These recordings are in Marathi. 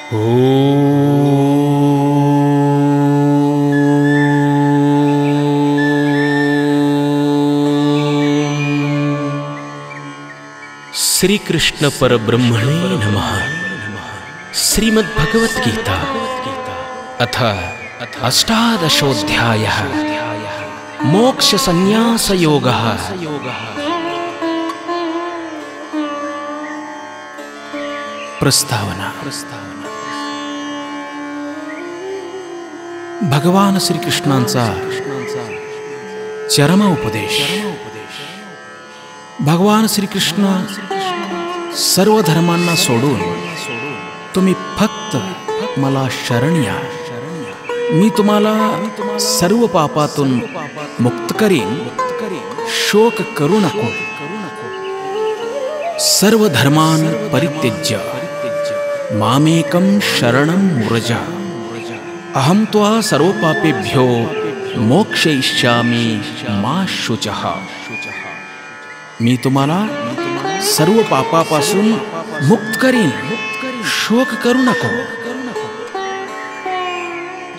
श्री कृष्ण परब्रह्मणे नमः। श्रीमद्भगवत गीता अथ अष्टादशोऽध्यायः मोक्ष संन्यास योगः। प्रस्तावना। भगवान श्रीकृष्णांचा चरम उपदेश। भगवान श्रीकृष्ण सर्व धर्मांना सोडून तुम्ही फक्त मला शरण या, मी तुम्हाला सर्व पापातून मुक्त करीन, शोक करू नको। सर्व धर्मान् परित्यज्य मामेकं शरणं व्रज, अहं त्वा सर्व पापेभ्यो मोक्षयिष्यामि मा शुचः। मी तुम्हाला सर्व पापापासून मुक्त करीन, शोक करू नको।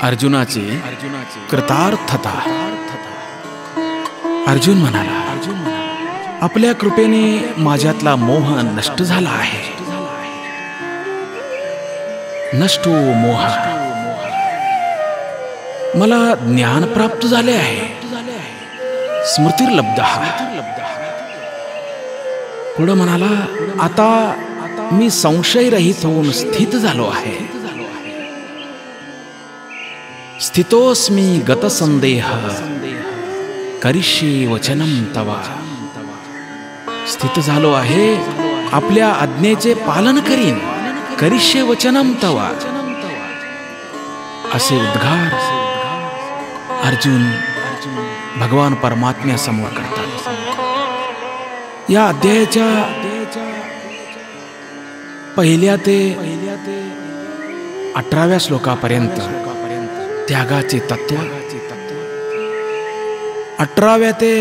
अर्जुनाची कृतार्थता। अर्जुन म्हणाला, आपल्या कृपेने माझ्यातला मोह नष्ट झाला आहे। नष्टो मोह, मला ज्ञान प्राप्त झाले आहे। स्मृतिर्लब्धः। पुढे म्हणाला, आता मी संशयरहित होऊन स्थित झालो आहे। स्थितोस्मी गतसंदेह करिष्ये वचनं तव। स्थित झालो आहे, आपल्या आज्ञेचे पालन करीन, करिष्ये वचनं तव। असे उद्गार अर्जुन भगवान परमात्म्यासमोर करतात। या अध्यायाच्या पहिल्या ते 18व्या श्लोकापर्यंत त्यागाचे तत्व, 18व्या ते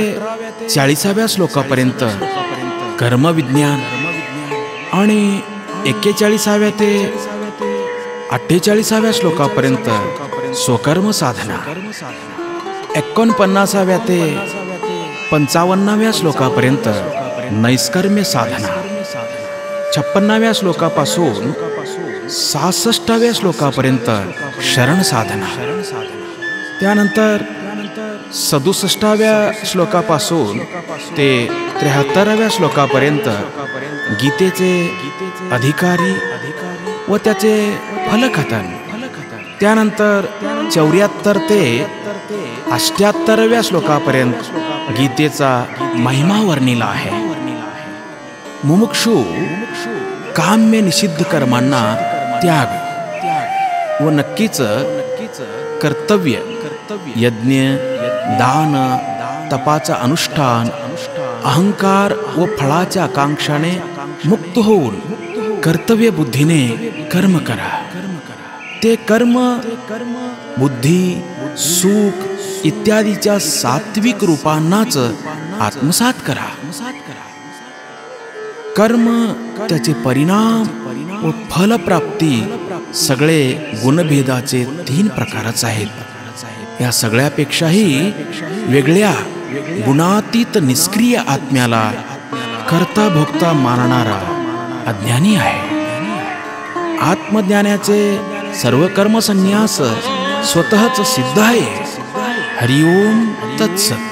40व्या श्लोकापर्यंत कर्मविज्ञान आणि 41व्या ते 48व्या श्लोकापर्यंत स्वकर्म साधना, 49व्या ते 55व्या श्लोकापर्यंत नैष्कर्म्य साधना, 56व्या श्लोकापासून 66व्या श्लोकापर्यंत शरण साधना, त्यानंतर 67व्या श्लोकापासून ते 73व्या श्लोकापर्यंत गीतेचे अधिकारी व त्याचे फलकथन, त्यानंतर 74 ते 78व्या श्लोकापर्यंत गीतेचा महिमा वर्णिला आहे। मुमुक्षु काम्य निषिद्ध कर्मांना त्याग व नक्कीच कर्तव्य, यज्ञ, दान, तपाचा अनुष्ठान, अहंकार व फळाच्या आकांक्षाने मुक्त होऊन कर्तव्य बुद्धीने कर्म करा। ते कर्म बुद्धी, सुख इत्यादीच्या सात्विक रूपांनाच आत्मसात करा। कर्म, त्याचे परिणाम व फलप्राप्ती सगळे गुणभेदाचे 3 प्रकारच आहेत। या सगळ्यापेक्षाही वेगळ्या गुणातीत निष्क्रिय आत्म्याला कर्ता भोक्ता मानणारा अज्ञानी आहे। आत्मज्ञानाचे सर्व कर्म संन्यास स्वतःच सिद्ध आहे। हरिओम तत्सत।